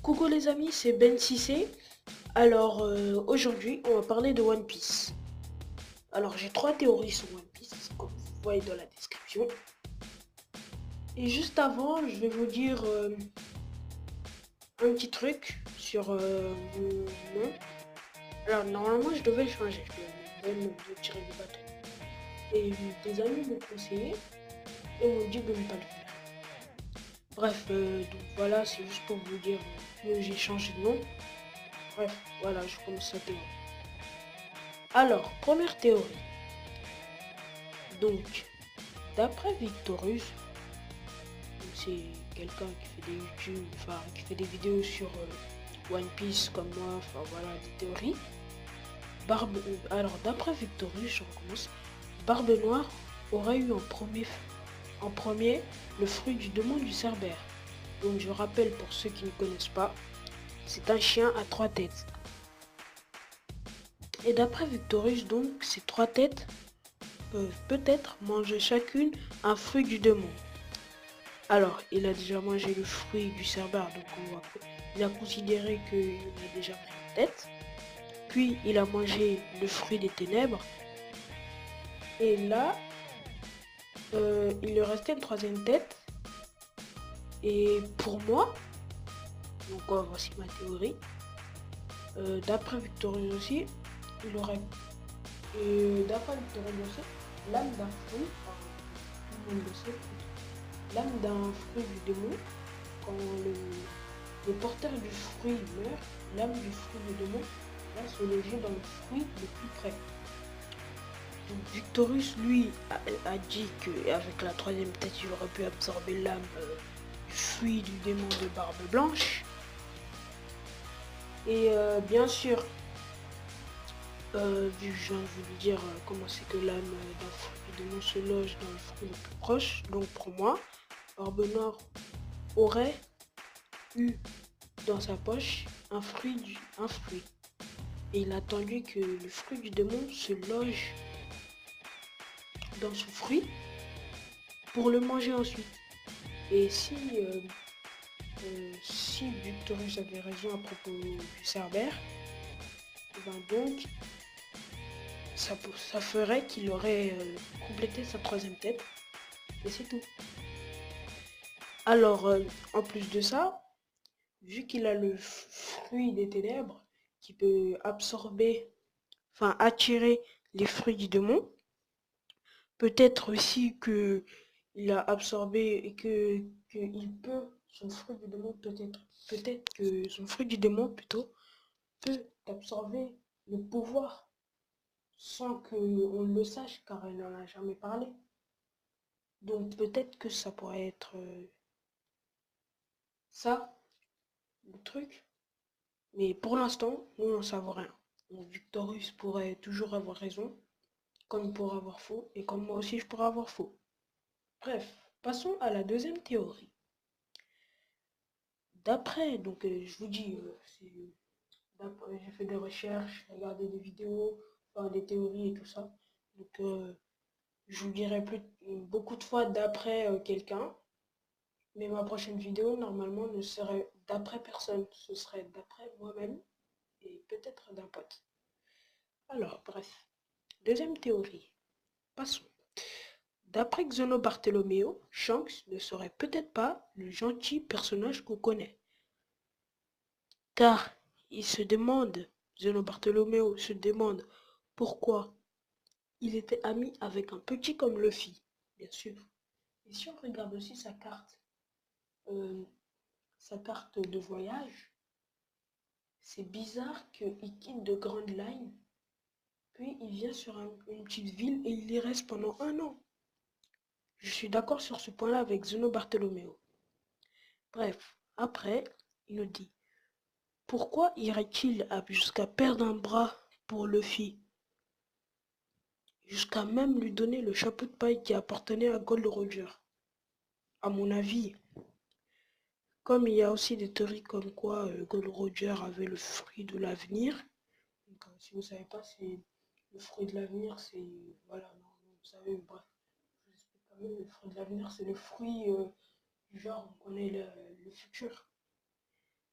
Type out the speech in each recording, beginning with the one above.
Coucou les amis, c'est Ben Cissé. Alors aujourd'hui, on va parler de One Piece. Alors j'ai trois théories sur One Piece, comme vous voyez dans la description. Et juste avant, je vais vous dire un petit truc sur mon nom. Alors normalement, je devais le changer, je devais me tirer du bateau. Et des amis m'ont conseillé et m'ont dit de ne pas le faire. Bref, donc voilà, c'est juste pour vous dire que j'ai changé de nom. Bref, voilà, je commence la théorie. Alors, première théorie. Donc, d'après Victorus, c'est quelqu'un qui fait des YouTube, enfin qui fait des vidéos sur One Piece comme moi, enfin voilà, des théories. Alors, d'après Victorus, je recommence. Barbe Noire aurait eu en premier le fruit du démon du Cerbère. Donc, je rappelle pour ceux qui ne connaissent pas, c'est un chien à trois têtes. Et d'après Victorus, donc, ces trois têtes peuvent peut-être manger chacune un fruit du démon. Alors, il a déjà mangé le fruit du Cerbère, donc il a considéré qu'il a déjà pris une tête. Puis, il a mangé le fruit des ténèbres. Et là, il lui restait une troisième tête. Et pour moi, donc voici ma théorie. D'après Victorious aussi, il aurait... d'après Victorious aussi, l'âme d'un fruit, tout le monde le sait, l'âme d'un fruit du démon, quand le porteur du fruit meurt, l'âme du fruit du démon va se loger dans le fruit le plus près. Donc, Victorus, lui, a dit qu'avec la troisième tête, il aurait pu absorber l'âme du fruit du démon de Barbe Blanche. Et bien sûr, vu que je viens de vous dire comment c'est que l'âme d'un fruit du démon se loge dans le fruit le plus proche, donc pour moi, Barbe Noire aurait eu dans sa poche un fruit. Et il a attendu que le fruit du démon se loge dans son fruit pour le manger ensuite. Et si Victorus avait raison à propos du Cerbère, ben donc ça ferait qu'il aurait complété sa troisième tête. Et c'est tout. Alors, en plus de ça, vu qu'il a le fruit des ténèbres qui peut absorber, enfin attirer les fruits du démon, peut-être aussi que il a absorbé et que il peut, son fruit du démon peut-être que son fruit du démon plutôt peut absorber le pouvoir sans qu'on le sache car elle n'en a jamais parlé. Donc peut-être que ça pourrait être ça, le truc. Mais pour l'instant, nous n'en savons rien. Donc Victorus pourrait toujours avoir raison, comme il pourrait avoir faux, et comme moi aussi je pourrais avoir faux. Bref, passons à la deuxième théorie. D'après, donc je vous dis, j'ai fait des recherches, regardé des vidéos, enfin, des théories et tout ça. Donc je vous dirai beaucoup de fois d'après quelqu'un, mais ma prochaine vidéo normalement ne serait d'après personne, ce serait d'après moi-même et peut-être d'un pote. Alors bref, deuxième théorie, passons. D'après Xono Bartholoméo, Shanks ne serait peut-être pas le gentil personnage qu'on connaît. Car il se demande, Zeno Bartholoméo se demande pourquoi il était ami avec un petit comme Luffy, bien sûr. Et si on regarde aussi euh, sa carte de voyage, c'est bizarre qu'il quitte de grandes lines, puis il vient sur une petite ville et il y reste pendant un an. Je suis d'accord sur ce point-là avec Zeno Bartholoméo. Bref, après, il nous dit pourquoi irait-il jusqu'à perdre un bras pour Luffy, jusqu'à même lui donner le chapeau de paille qui appartenait à Gold Roger. À mon avis, comme il y a aussi des théories comme quoi Gold Roger avait le fruit de l'avenir. Si vous ne savez pas, c'est le fruit de l'avenir, c'est... Voilà, non, vous savez, bref, je vous explique quand même, le fruit de l'avenir, c'est le fruit du genre, on connaît le futur.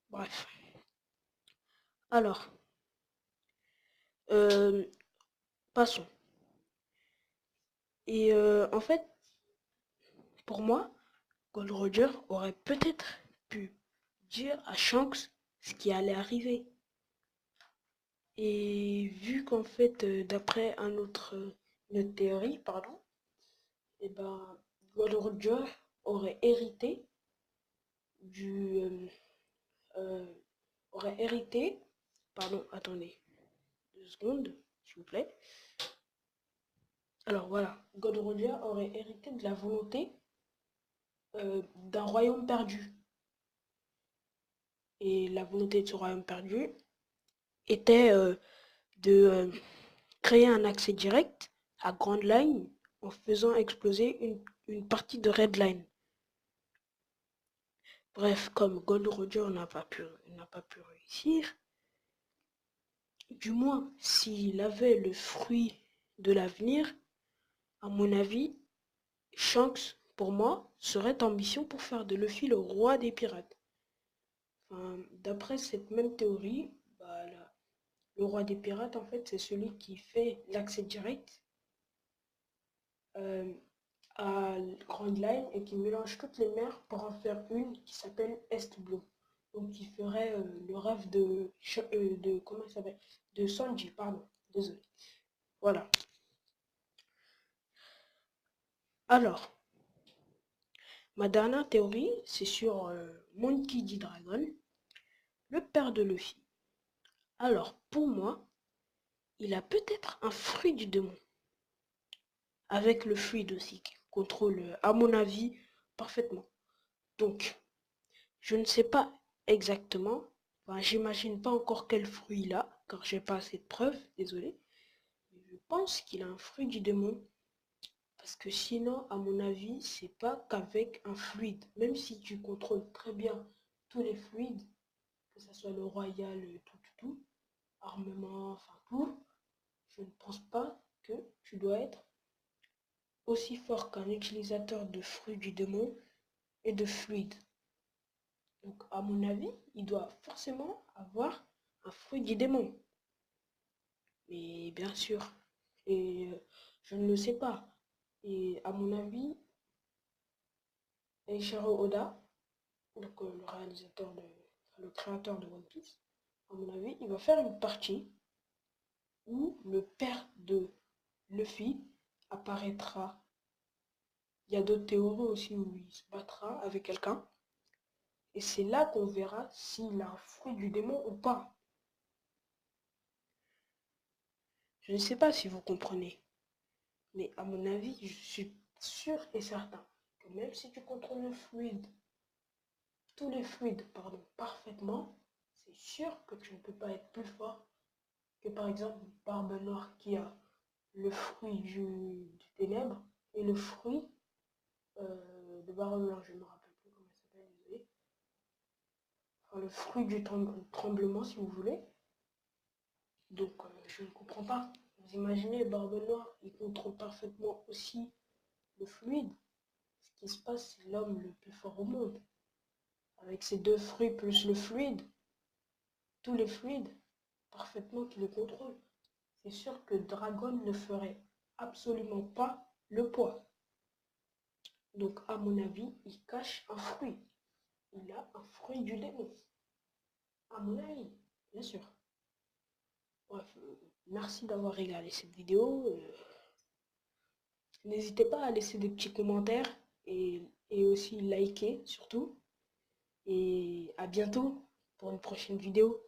Bref. Alors, euh, passons. Et en fait, pour moi, Gold Roger aurait peut-être pu dire à Shanks ce qui allait arriver. Et vu qu'en fait, d'après une autre théorie, pardon, et ben, Gold Roger aurait hérité du, euh, aurait hérité, pardon, attendez, 2 secondes, s'il vous plaît. Alors voilà, Gold Roger aurait hérité de la volonté d'un royaume perdu. Et la volonté de ce royaume perdu était de créer un accès direct à Grand Line en faisant exploser une partie de Red Line. Bref, comme Gold Roger n'a pas pu réussir, du moins s'il avait le fruit de l'avenir, à mon avis, Shanks, pour moi, serait ambition pour faire de Luffy le roi des pirates. Enfin, d'après cette même théorie, bah, le roi des pirates, en fait, c'est celui qui fait l'accès direct euh, à Grand Line et qui mélange toutes les mers pour en faire une qui s'appelle Est Blue. Donc qui ferait le rêve de comment il s'appelle, de Sanji, pardon, désolé. Voilà. Alors, ma dernière théorie, c'est sur Monkey D. Dragon, le père de Luffy. Alors, pour moi, il a peut-être un fruit du démon, avec le fruit aussi, qui contrôle, à mon avis, parfaitement. Donc, je ne sais pas exactement, enfin, j'imagine pas encore quel fruit il a, car j'ai pas assez de preuves, désolé. Mais je pense qu'il a un fruit du démon, parce que sinon, à mon avis, c'est pas qu'avec un fluide. Même si tu contrôles très bien tous les fluides, que ce soit le royal, tout, armement, enfin tout, je ne pense pas que tu dois être aussi fort qu'un utilisateur de fruits du démon et de fluide. Donc, à mon avis, il doit forcément avoir un fruit du démon. Mais bien sûr, et je ne le sais pas. Et à mon avis, Eiichiro Oda, donc le réalisateur le créateur de One Piece, à mon avis, il va faire une partie où le père de Luffy apparaîtra. Il y a d'autres théories aussi où il se battra avec quelqu'un. Et c'est là qu'on verra s'il a un fruit du démon ou pas. Je ne sais pas si vous comprenez. Mais à mon avis, je suis sûr et certain que même si tu contrôles tous les fluides, pardon, parfaitement, c'est sûr que tu ne peux pas être plus fort que par exemple Barbe Noire qui a le fruit du ténèbre et le fruit de Barbe Blanche, je ne me rappelle plus comment ça s'appelle, désolé. Enfin, le fruit du tremblement, si vous voulez. Donc, je ne comprends pas. Vous imaginez, Barbe Noire, il contrôle parfaitement aussi le fluide. Ce qui se passe, c'est l'homme le plus fort au monde. Avec ces 2 fruits plus le fluide, tous les fluides, parfaitement qu'il le contrôle. C'est sûr que Dragon ne ferait absolument pas le poids. Donc, à mon avis, il cache un fruit. Il a un fruit du démon. À mon avis, bien sûr. Bref, merci d'avoir regardé cette vidéo. N'hésitez pas à laisser des petits commentaires et aussi liker surtout. Et à bientôt pour une prochaine vidéo.